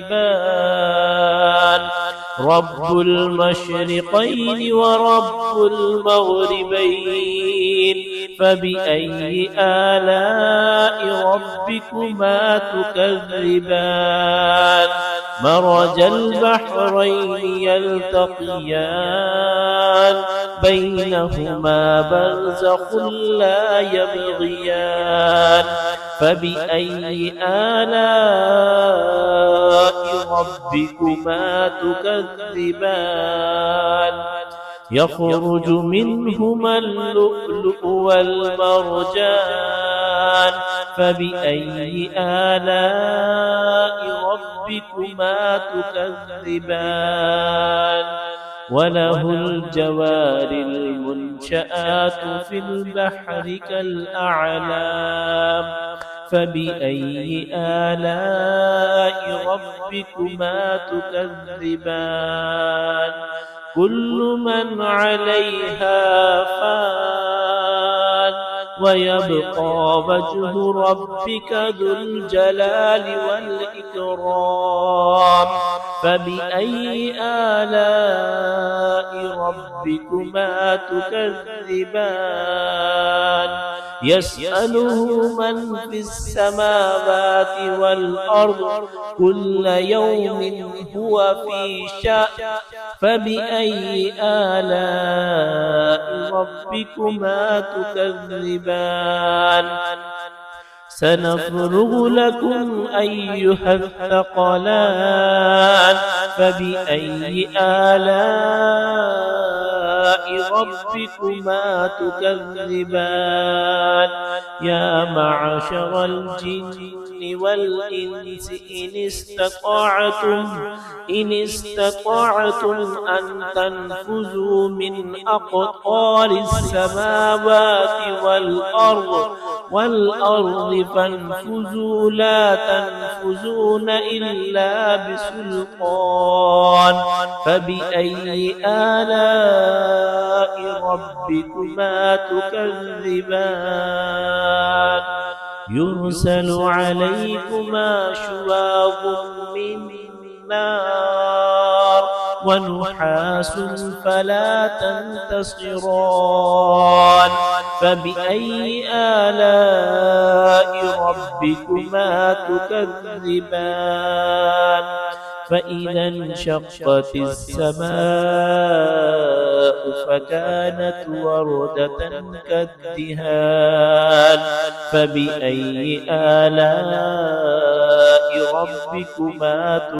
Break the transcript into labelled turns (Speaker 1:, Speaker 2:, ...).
Speaker 1: تكذبان رب المشرقين ورب المغربين فبأي آلاء ربكما تكذبان مرج البحرين يلتقيان بينهما برزخ لا يبغيان فبأي آلاء ربكما تكذبان يخرج منهما اللؤلؤ والمرجان فبأي آلاء ربكما تكذبان وله الجوار المنشآت في البحر كالأعلام فبأي آلاء ربكما تكذبان كل من عليها فان ويبقى وجه ربك ذو الجلال والإكرام فبأي آلاء ربكما تكذبان يسأله من في السماوات والأرض كل يوم هو في شأن فبأي آلاء ربكما تكذبان سنفرغ لكم أيها الثقلان فبأي آلاء ربكما تكذبان يا معشر الجن والإنس إن استطعتم أن تنفذوا من أقطار السماوات والأرض فانفذوا لا تنفذون إلا بسلطان فبأي آلاء ربكما تكذبان يرسل عليكما شواظ من نار ونحاس فلا تنتصران فبأي آلاء ربكما تكذبان فإذا انشقت السماء فكانت وردة كالدهان فبأي آلاء ربكما تكذبان